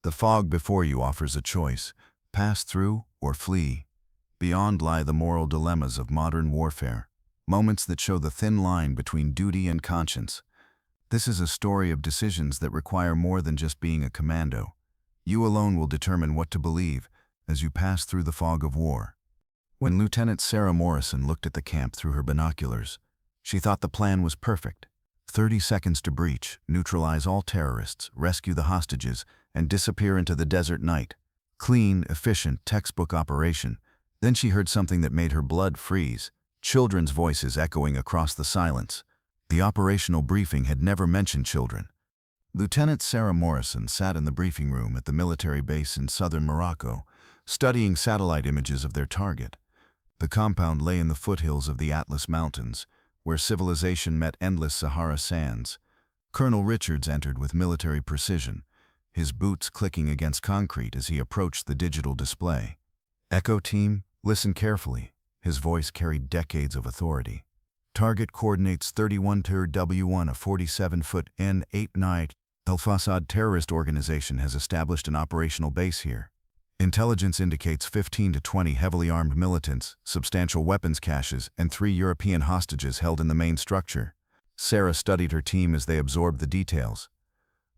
The fog before you offers a choice: pass through or flee. Beyond lie the moral dilemmas of modern warfare, moments that show the thin line between duty and conscience. This is a story of decisions that require more than just being a commando. You alone will determine what to believe as you pass through the fog of war. When Lieutenant Sarah Morrison looked at the camp through her binoculars, she thought the plan was perfect. 30 seconds to breach, neutralize all terrorists, rescue the hostages, and disappear into the desert night. Clean, efficient, textbook operation. Then she heard something that made her blood freeze, children's voices echoing across the silence. The operational briefing had never mentioned children. Lieutenant Sarah Morrison sat in the briefing room at the military base in southern Morocco, studying satellite images of their target. The compound lay in the foothills of the Atlas Mountains, where civilization met endless Sahara sands. Colonel Richards entered with military precision, his boots clicking against concrete as he approached the digital display. "Echo team, listen carefully." His voice carried decades of authority. "Target coordinates 31 to W1, a 47-foot N8 night. El-Fasad terrorist organization has established an operational base here. Intelligence indicates 15 to 20 heavily armed militants, substantial weapons caches, and 3 European hostages held in the main structure." Sarah studied her team as they absorbed the details.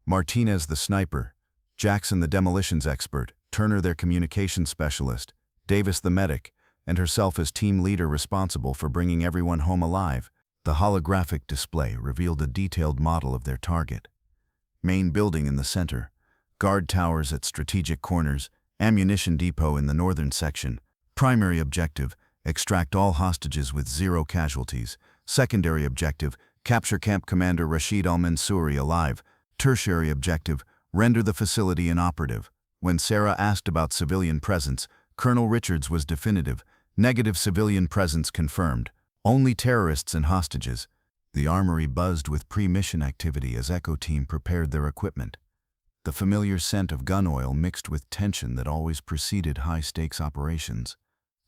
Martinez, the sniper; Jackson, the demolitions expert; Turner, their communications specialist; Davis, the medic; and herself as team leader responsible for bringing everyone home alive. The holographic display revealed a detailed model of their target. Main building in the center, guard towers at strategic corners, ammunition depot in the northern section. Primary objective: extract all hostages with 0 casualties. Secondary objective: capture camp commander Rashid al-Mansouri alive. Tertiary objective: render the facility inoperative. When Sarah asked about civilian presence, Colonel Richards was definitive. Negative civilian presence confirmed. Only terrorists and hostages. The armory buzzed with pre-mission activity as Echo Team prepared their equipment. The familiar scent of gun oil mixed with tension that always preceded high-stakes operations.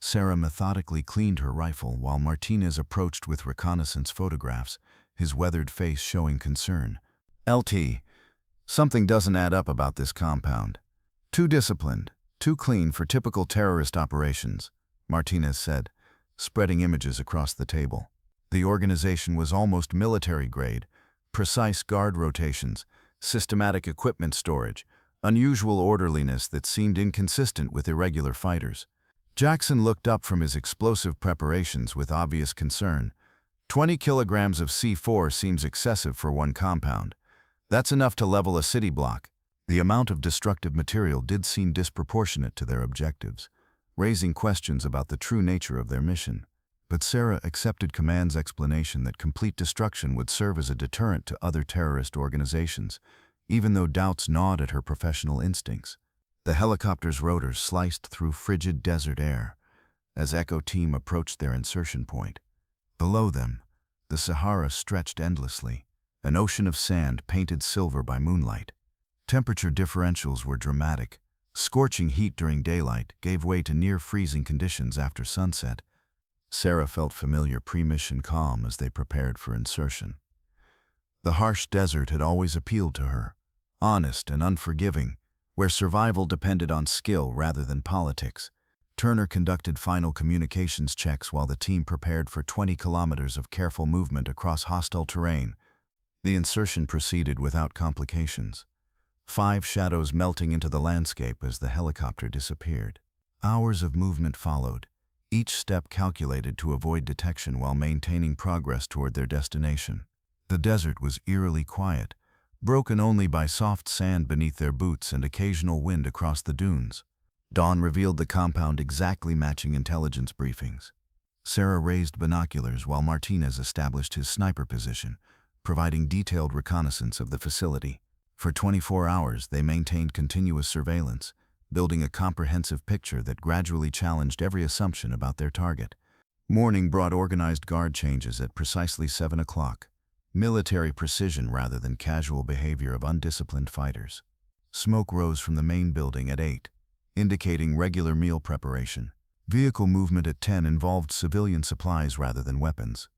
Sarah methodically cleaned her rifle while Martinez approached with reconnaissance photographs, his weathered face showing concern. "LT, something doesn't add up about this compound. Too disciplined, too clean for typical terrorist operations," Martinez said, spreading images across the table. The organization was almost military-grade: precise guard rotations, systematic equipment storage, unusual orderliness that seemed inconsistent with irregular fighters. Jackson looked up from his explosive preparations with obvious concern. 20 kilograms of C4 seems excessive for one compound. That's enough to level a city block. The amount of destructive material did seem disproportionate to their objectives, raising questions about the true nature of their mission. But Sarah accepted command's explanation that complete destruction would serve as a deterrent to other terrorist organizations, even though doubts gnawed at her professional instincts. The helicopter's rotors sliced through frigid desert air as Echo Team approached their insertion point. Below them, the Sahara stretched endlessly, an ocean of sand painted silver by moonlight. Temperature differentials were dramatic. Scorching heat during daylight gave way to near-freezing conditions after sunset. Sarah felt familiar pre-mission calm as they prepared for insertion. The harsh desert had always appealed to her, honest and unforgiving, where survival depended on skill rather than politics. Turner conducted final communications checks while the team prepared for 20 kilometers of careful movement across hostile terrain. The insertion proceeded without complications. 5 shadows melting into the landscape as the helicopter disappeared. Hours of movement followed, each step calculated to avoid detection while maintaining progress toward their destination. The desert was eerily quiet, broken only by soft sand beneath their boots and occasional wind across the dunes. Dawn revealed the compound exactly matching intelligence briefings. Sarah raised binoculars while Martinez established his sniper position, providing detailed reconnaissance of the facility. For 24 hours, they maintained continuous surveillance, building a comprehensive picture that gradually challenged every assumption about their target. Morning brought organized guard changes at precisely 7 o'clock, military precision rather than casual behavior of undisciplined fighters. Smoke rose from the main building at 8, indicating regular meal preparation. Vehicle movement at 10 involved civilian supplies rather than weapons.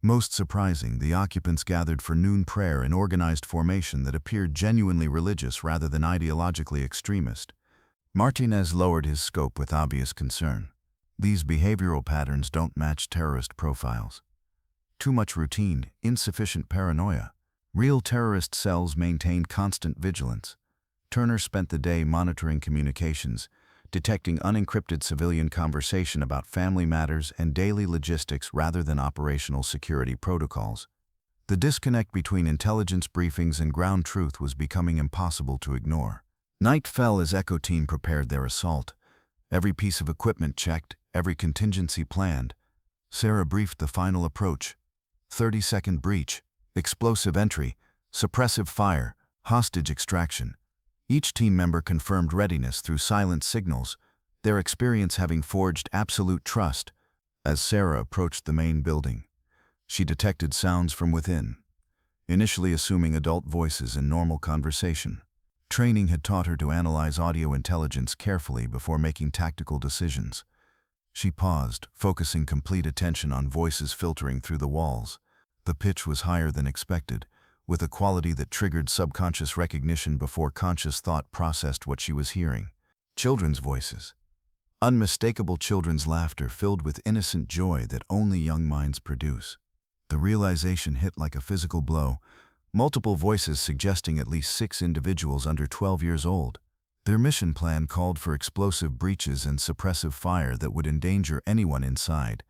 Most surprising, the occupants gathered for noon prayer in organized formation that appeared genuinely religious rather than ideologically extremist. Martinez lowered his scope with obvious concern. These behavioral patterns don't match terrorist profiles. Too much routine, insufficient paranoia. Real terrorist cells maintain constant vigilance. Turner spent the day monitoring communications, detecting unencrypted civilian conversation about family matters and daily logistics rather than operational security protocols. The disconnect between intelligence briefings and ground truth was becoming impossible to ignore. Night fell as Echo Team prepared their assault. Every piece of equipment checked, every contingency planned. Sarah briefed the final approach. 30-second breach, explosive entry, suppressive fire, hostage extraction. Each team member confirmed readiness through silent signals, their experience having forged absolute trust. As Sarah approached the main building, she detected sounds from within, initially assuming adult voices in normal conversation. Training had taught her to analyze audio intelligence carefully before making tactical decisions. She paused, focusing complete attention on voices filtering through the walls. The pitch was higher than expected, with a quality that triggered subconscious recognition before conscious thought processed what she was hearing. Children's voices. Unmistakable children's laughter filled with innocent joy that only young minds produce. The realization hit like a physical blow, multiple voices suggesting at least 6 individuals under 12 years old. Their mission plan called for explosive breaches and suppressive fire that would endanger anyone inside.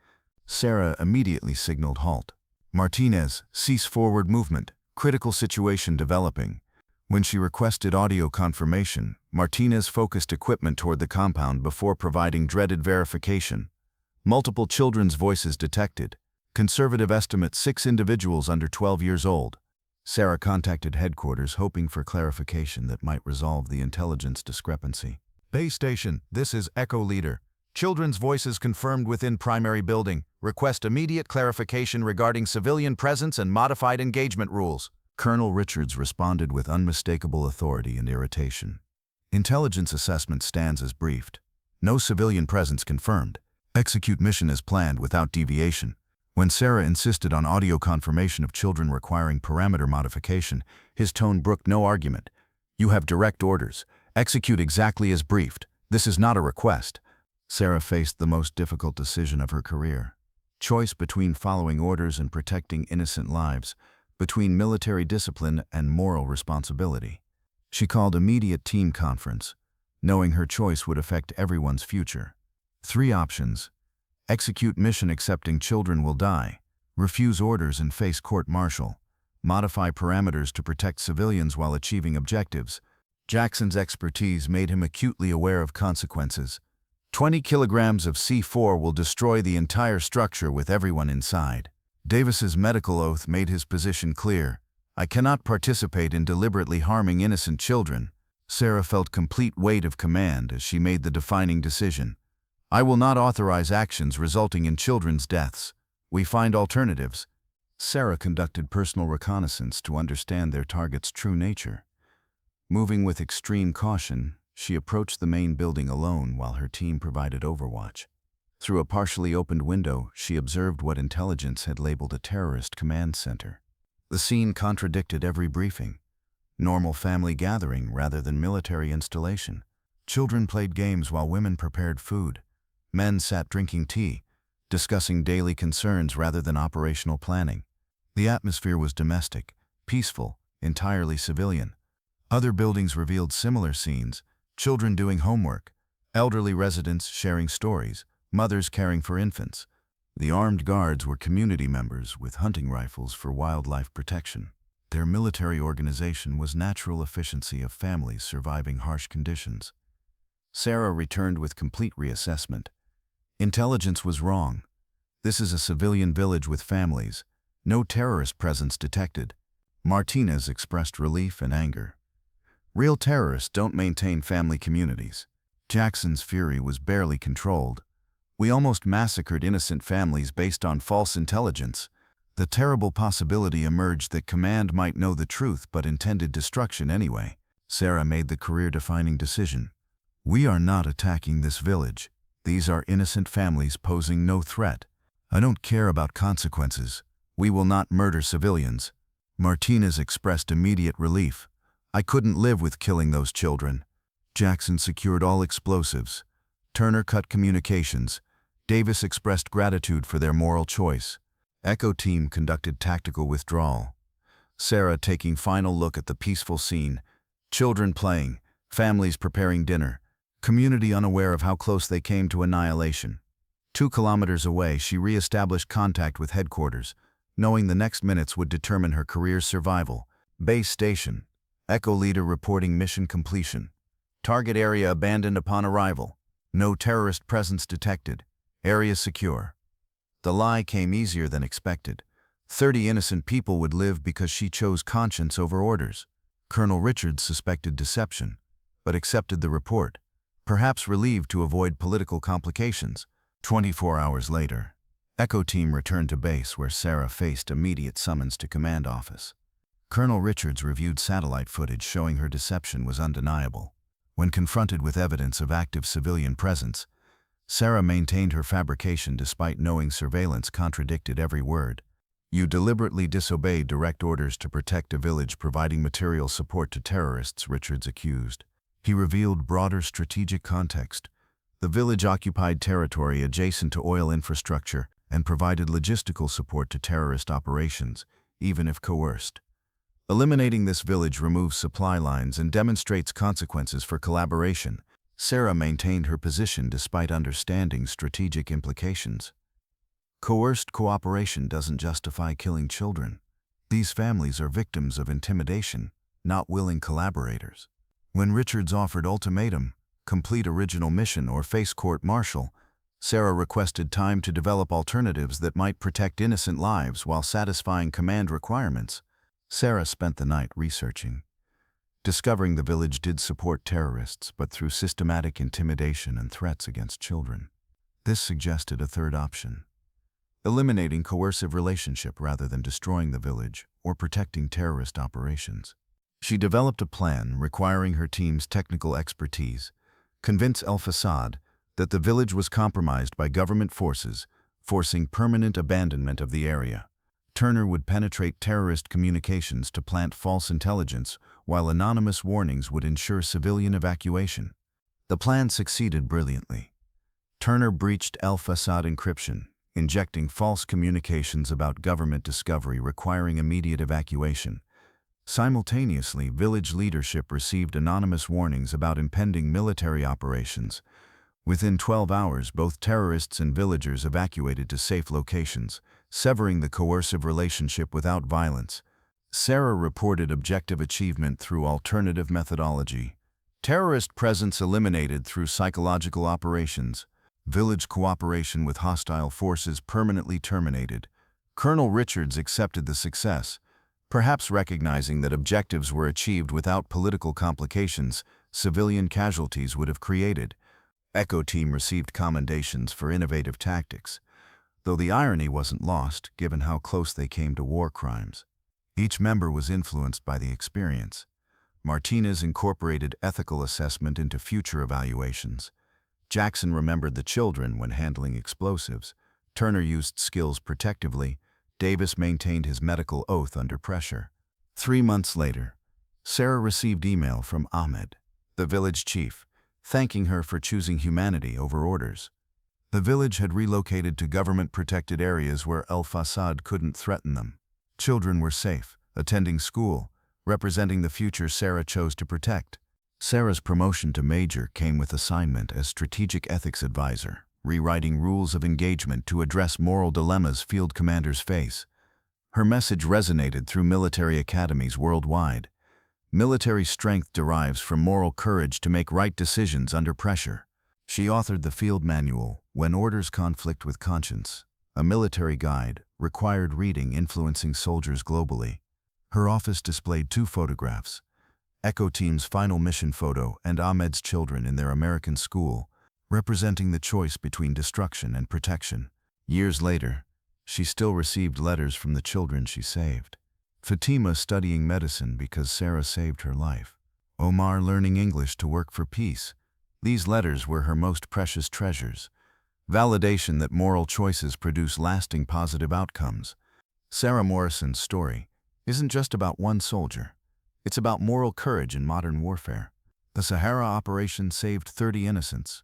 Sarah immediately signaled halt. Martinez, cease forward movement. Critical situation developing. When she requested audio confirmation, Martinez focused equipment toward the compound before providing dreaded verification. Multiple children's voices detected. Conservative estimate 6 individuals under 12 years old. Sarah contacted headquarters hoping for clarification that might resolve the intelligence discrepancy. Base station, this is Echo Leader. Children's voices confirmed within primary building. Request immediate clarification regarding civilian presence and modified engagement rules. Colonel Richards responded with unmistakable authority and irritation. Intelligence assessment stands as briefed. No civilian presence confirmed. Execute mission as planned without deviation. When Sarah insisted on audio confirmation of children requiring parameter modification, his tone brooked no argument. You have direct orders. Execute exactly as briefed. This is not a request. Sarah faced the most difficult decision of her career. Choice between following orders and protecting innocent lives, between military discipline and moral responsibility. She called immediate team conference, knowing her choice would affect everyone's future. 3 options. Execute mission accepting children will die. Refuse orders and face court-martial. Modify parameters to protect civilians while achieving objectives. Jackson's expertise made him acutely aware of consequences. 20 kilograms of C4 will destroy the entire structure with everyone inside. Davis's medical oath made his position clear. I cannot participate in deliberately harming innocent children. Sarah felt complete weight of command as she made the defining decision. I will not authorize actions resulting in children's deaths. We find alternatives. Sarah conducted personal reconnaissance to understand their target's true nature. Moving with extreme caution, she approached the main building alone while her team provided overwatch. Through a partially opened window, she observed what intelligence had labeled a terrorist command center. The scene contradicted every briefing. Normal family gathering rather than military installation. Children played games while women prepared food. Men sat drinking tea, discussing daily concerns rather than operational planning. The atmosphere was domestic, peaceful, entirely civilian. Other buildings revealed similar scenes. Children doing homework, elderly residents sharing stories, mothers caring for infants. The armed guards were community members with hunting rifles for wildlife protection. Their military organization was natural efficiency of families surviving harsh conditions. Sarah returned with complete reassessment. Intelligence was wrong. This is a civilian village with families. No terrorist presence detected. Martinez expressed relief and anger. Real terrorists don't maintain family communities. Jackson's fury was barely controlled. We almost massacred innocent families based on false intelligence. The terrible possibility emerged that command might know the truth but intended destruction anyway. Sarah made the career-defining decision. We are not attacking this village. These are innocent families posing no threat. I don't care about consequences. "We will not murder civilians." Martinez expressed immediate relief. "I couldn't live with killing those children." Jackson secured all explosives. Turner cut communications. Davis expressed gratitude for their moral choice. Echo Team conducted tactical withdrawal. Sarah taking final look at the peaceful scene. Children playing, families preparing dinner, community unaware of how close they came to annihilation. 2 kilometers away, she re-established contact with headquarters, knowing the next minutes would determine her career's survival. Base station. Echo leader reporting mission completion. Target area abandoned upon arrival. No terrorist presence detected. Area secure. The lie came easier than expected. 30 innocent people would live because she chose conscience over orders. Colonel Richards suspected deception, but accepted the report, perhaps relieved to avoid political complications. 24 hours later, Echo Team returned to base where Sarah faced immediate summons to command office. Colonel Richards reviewed satellite footage showing her deception was undeniable. When confronted with evidence of active civilian presence, Sarah maintained her fabrication despite knowing surveillance contradicted every word. "You deliberately disobeyed direct orders to protect a village providing material support to terrorists," Richards accused. He revealed broader strategic context. The village occupied territory adjacent to oil infrastructure and provided logistical support to terrorist operations, even if coerced. Eliminating this village removes supply lines and demonstrates consequences for collaboration. Sarah maintained her position despite understanding strategic implications. Coerced cooperation doesn't justify killing children. These families are victims of intimidation, not willing collaborators. When Richards offered ultimatum, complete original mission or face court-martial, Sarah requested time to develop alternatives that might protect innocent lives while satisfying command requirements. Sarah spent the night researching, discovering the village did support terrorists, but through systematic intimidation and threats against children. This suggested a third option: eliminating coercive relationship rather than destroying the village or protecting terrorist operations. She developed a plan requiring her team's technical expertise, convince El-Fasad that the village was compromised by government forces, forcing permanent abandonment of the area. Turner would penetrate terrorist communications to plant false intelligence, while anonymous warnings would ensure civilian evacuation. The plan succeeded brilliantly. Turner breached El-Fasad encryption, injecting false communications about government discovery requiring immediate evacuation. Simultaneously, village leadership received anonymous warnings about impending military operations. Within 12 hours, both terrorists and villagers evacuated to safe locations, severing the coercive relationship without violence. Sarah reported objective achievement through alternative methodology. Terrorist presence eliminated through psychological operations. Village cooperation with hostile forces permanently terminated. Colonel Richards accepted the success, perhaps recognizing that objectives were achieved without political complications civilian casualties would have created. Echo Team received commendations for innovative tactics, though the irony wasn't lost given how close they came to war crimes. Each member was influenced by the experience. Martinez incorporated ethical assessment into future evaluations. Jackson remembered the children when handling explosives. Turner used skills protectively. Davis maintained his medical oath under pressure. 3 months later, Sarah received email from Ahmed, the village chief, thanking her for choosing humanity over orders. The village had relocated to government-protected areas where El-Fasad couldn't threaten them. Children were safe, attending school, representing the future Sarah chose to protect. Sarah's promotion to major came with assignment as strategic ethics advisor, rewriting rules of engagement to address moral dilemmas field commanders face. Her message resonated through military academies worldwide. Military strength derives from moral courage to make right decisions under pressure. She authored the field manual, When Orders Conflict with Conscience, a military guide, required reading influencing soldiers globally. Her office displayed 2 photographs, Echo Team's final mission photo and Ahmed's children in their American school, representing the choice between destruction and protection. Years later, she still received letters from the children she saved. Fatima studying medicine because Sarah saved her life. Omar learning English to work for peace. These letters were her most precious treasures. Validation that moral choices produce lasting positive outcomes. Sarah Morrison's story isn't just about one soldier. It's about moral courage in modern warfare. The Sahara operation saved 30 innocents,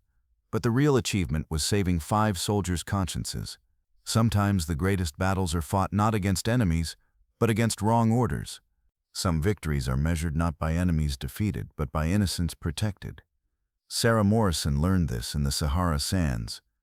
but the real achievement was saving 5 soldiers' consciences. Sometimes the greatest battles are fought not against enemies, but against wrong orders. Some victories are measured not by enemies defeated, but by innocents protected. Sarah Morrison learned this in the Sahara sands,